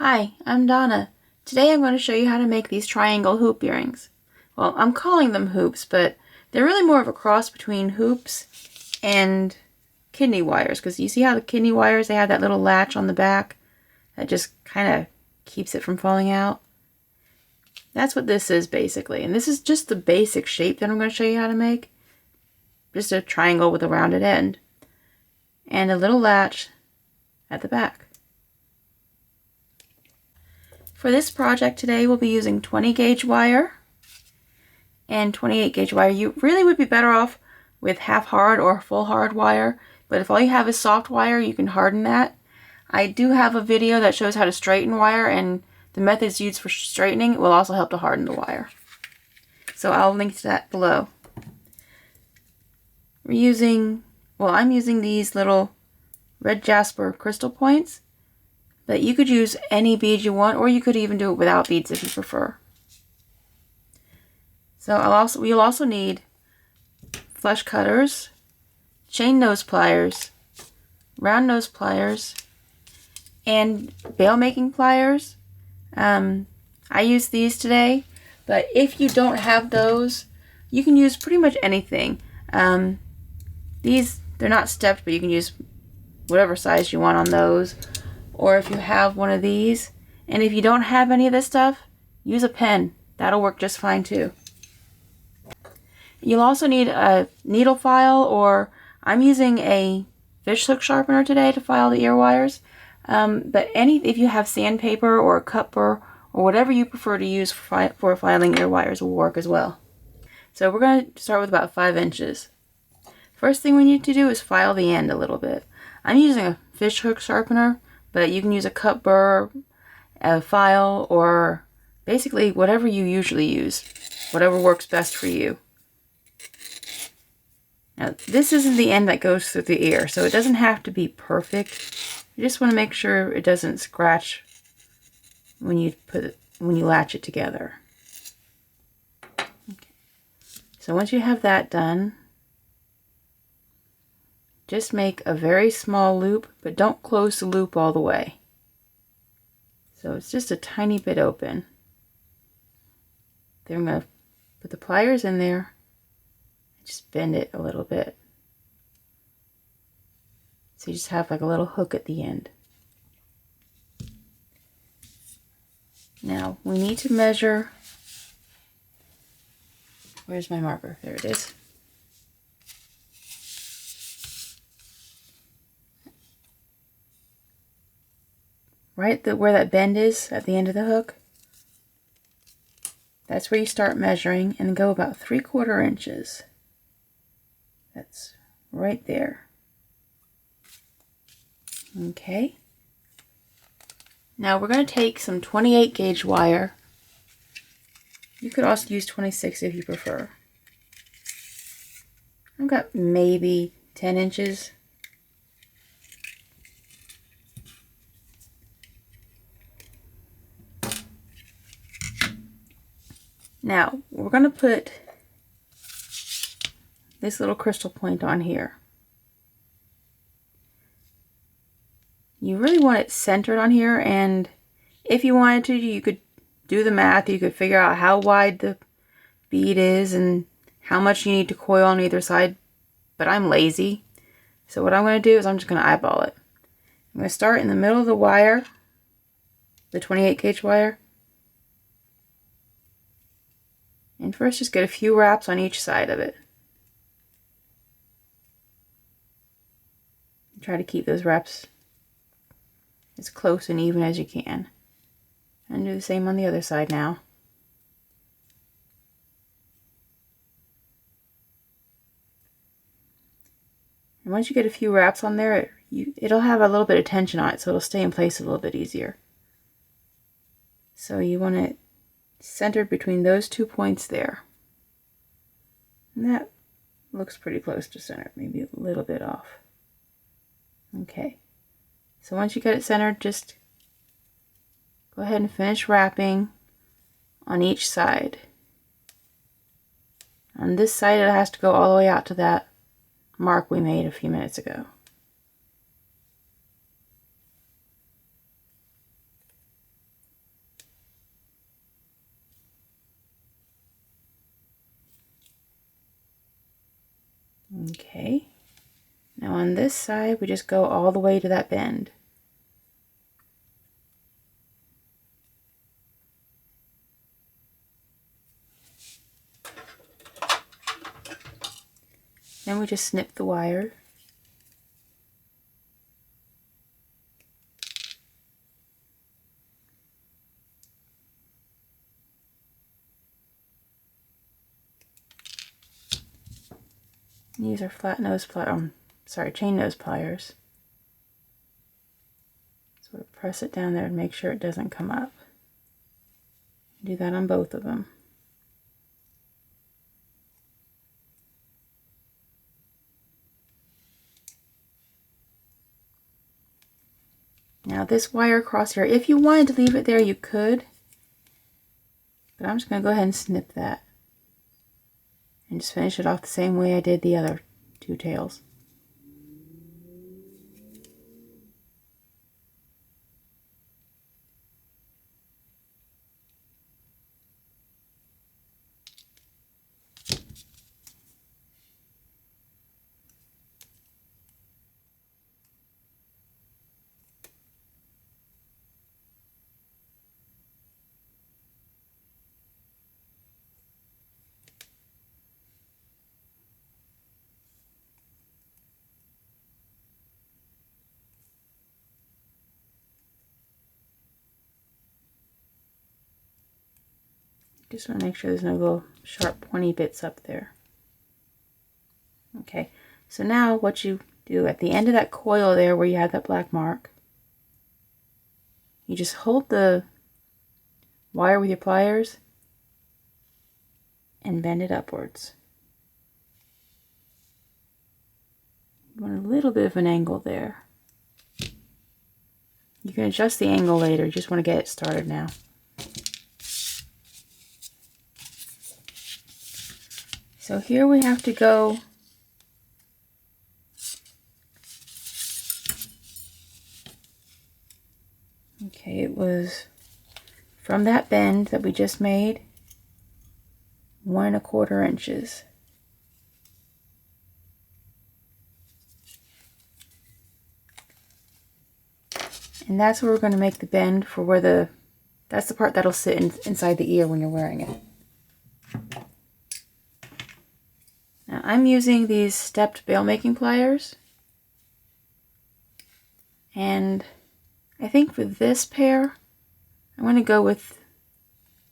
Hi, I'm Donna. Today I'm going to show you how to make these triangle hoop earrings. Well, I'm calling them hoops, but they're really more of a cross between hoops and kidney wires, because you see how the kidney wires, they have that little latch on the back that just kind of keeps it from falling out. That's what this is basically, and this is just the basic shape that I'm going to show you how to make. Just a triangle with a rounded end and a little latch at the back. For this project today, we'll be using 20 gauge wire and 28 gauge wire. You really would be better off with half hard or full hard wire, but if all you have is soft wire, you can harden that. I do have a video that shows how to straighten wire, and the methods used for straightening will also help to harden the wire. So I'll link to that below. I'm using these little red jasper crystal points. But you could use any bead you want, or you could even do it without beads if you prefer. So we'll also need flush cutters, chain nose pliers, round nose pliers, and bail making pliers. I use these today, but if you don't have those, you can use pretty much anything. They're not stepped, but you can use whatever size you want on those. Or if you have one of these, and if you don't have any of this stuff, use a pen. That'll work just fine too. You'll also need a needle file, or I'm using a fish hook sharpener today to file the ear wires. But if you have sandpaper or a cupper or whatever you prefer to use for filing ear wires will work as well. So we're going to start with about 5 inches. First thing we need to do is file the end a little bit. I'm using a fish hook sharpener, but you can use a cup burr, a file, or basically whatever you usually use, whatever works best for you. Now, this isn't the end that goes through the ear, so it doesn't have to be perfect. You just want to make sure it doesn't scratch when you latch it together. Okay. So once you have that done, just make a very small loop, but don't close the loop all the way. So it's just a tiny bit open. Then I'm going to put the pliers in there and just bend it a little bit. So you just have like a little hook at the end. Now we need to measure. Where's my marker? There it is. Right where that bend is at the end of the hook, that's where you start measuring, and go about 3/4 inches. That's right there. Okay. Now we're going to take some 28 gauge wire. You could also use 26 if you prefer. I've got maybe 10 inches. Now, we're going to put this little crystal point on here. You really want it centered on here, and if you wanted to, you could do the math. You could figure out how wide the bead is and how much you need to coil on either side, but I'm lazy. So what I'm going to do is I'm just going to eyeball it. I'm going to start in the middle of the wire, the 28 gauge wire. And first just get a few wraps on each side of it. Try to keep those wraps as close and even as you can. And do the same on the other side now. And once you get a few wraps on there, it'll have a little bit of tension on it, so it'll stay in place a little bit easier. So you want it centered between those 2 points there. And that looks pretty close to center, maybe a little bit off. Okay. So once you get it centered, just go ahead and finish wrapping on each side. On this side, it has to go all the way out to that mark we made a few minutes ago. Okay. Now on this side, we just go all the way to that bend. Then we just snip the wire. And use our chain nose pliers. Sort of press it down there and make sure it doesn't come up. Do that on both of them. Now this wire across here, if you wanted to leave it there, you could. But I'm just going to go ahead and snip that. And just finish it off the same way I did the other two tails. Just want to make sure there's no little sharp pointy bits up there. Okay, so now what you do at the end of that coil there where you have that black mark, you just hold the wire with your pliers and bend it upwards. You want a little bit of an angle there. You can adjust the angle later, you just want to get it started now. So here we have to go okay, it was from that bend that we just made, 1 1/4 inches. And that's where we're going to make the bend for where that's the part that'll sit inside the ear when you're wearing it. Now I'm using these stepped bail making pliers, and I think for this pair I'm going to go with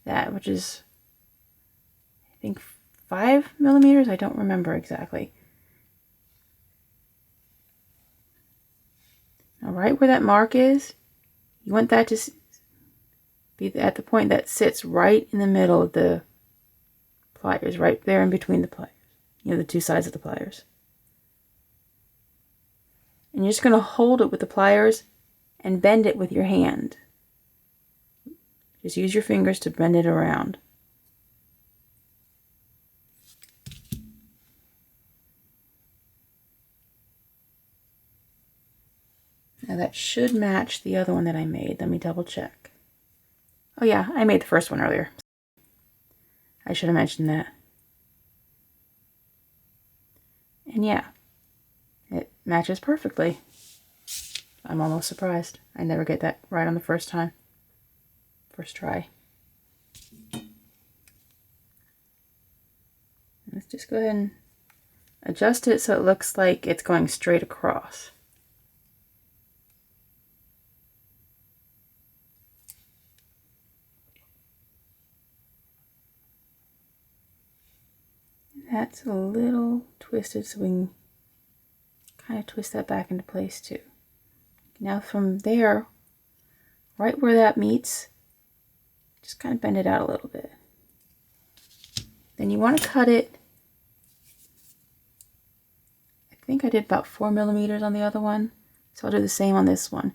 that, which is I think 5 millimeters. I don't remember exactly. Now right where that mark is, you want that to be at the point that sits right in the middle of the pliers, right there in between the pliers. You know, the two sides of the pliers. And you're just going to hold it with the pliers and bend it with your hand. Just use your fingers to bend it around. Now that should match the other one that I made. Let me double check. Oh yeah, I made the first one earlier. I should have mentioned that. And yeah, it matches perfectly. I'm almost surprised. I never get that right on the first try. Let's just go ahead and adjust it so it looks like it's going straight across. That's a little twisted, so we can kind of twist that back into place too. Now from there, right where that meets, just kind of bend it out a little bit. Then you want to cut it, I think I did about 4 millimeters on the other one, so I'll do the same on this one.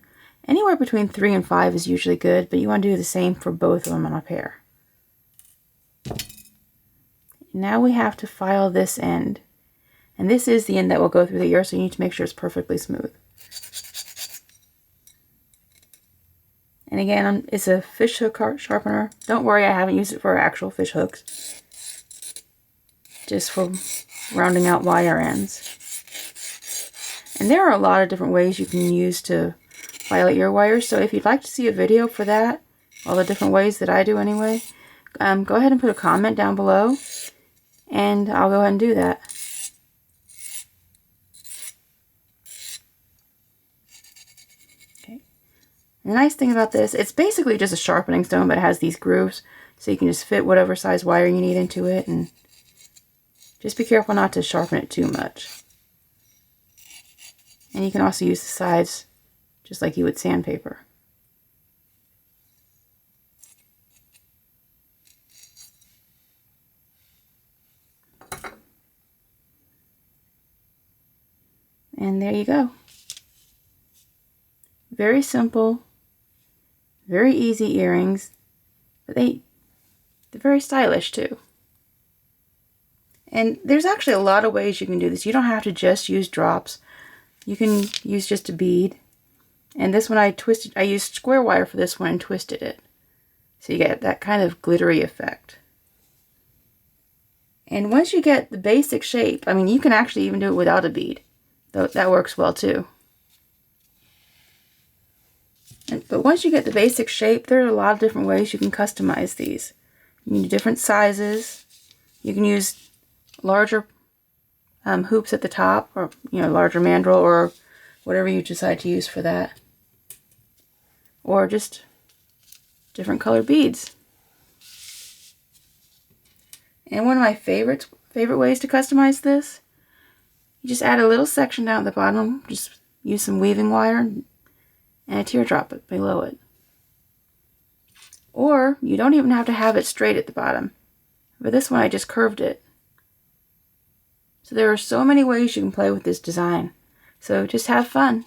Anywhere between 3 and 5 is usually good, but you want to do the same for both of them on a pair. Now we have to file this end, and this is the end that will go through the ear, so you need to make sure it's perfectly smooth. And again, it's a fish hook sharpener. Don't worry, I haven't used it for actual fish hooks. Just for rounding out wire ends. And there are a lot of different ways you can use to file ear wires, so if you'd like to see a video for that, all the different ways that I do anyway, go ahead and put a comment down below, and I'll go ahead and do that. Okay. And the nice thing about this, it's basically just a sharpening stone, but it has these grooves, so you can just fit whatever size wire you need into it, and just be careful not to sharpen it too much. And you can also use the sides just like you would sandpaper. And there you go. Very simple, very easy earrings, but they're very stylish too. And there's actually a lot of ways you can do this. You don't have to just use drops. You can use just a bead. And this one I used square wire for this one and twisted it. So you get that kind of glittery effect. And once you get the basic shape, I mean, you can actually even do it without a bead. That works well too. But once you get the basic shape, there are a lot of different ways you can customize these. You can do different sizes. You can use larger hoops at the top, or larger mandrel, or whatever you decide to use for that. Or just different colored beads. And one of my favorite ways to customize this, you just add a little section down at the bottom, just use some weaving wire and a teardrop below it. Or you don't even have to have it straight at the bottom. For this one I just curved it. So there are so many ways you can play with this design. So just have fun.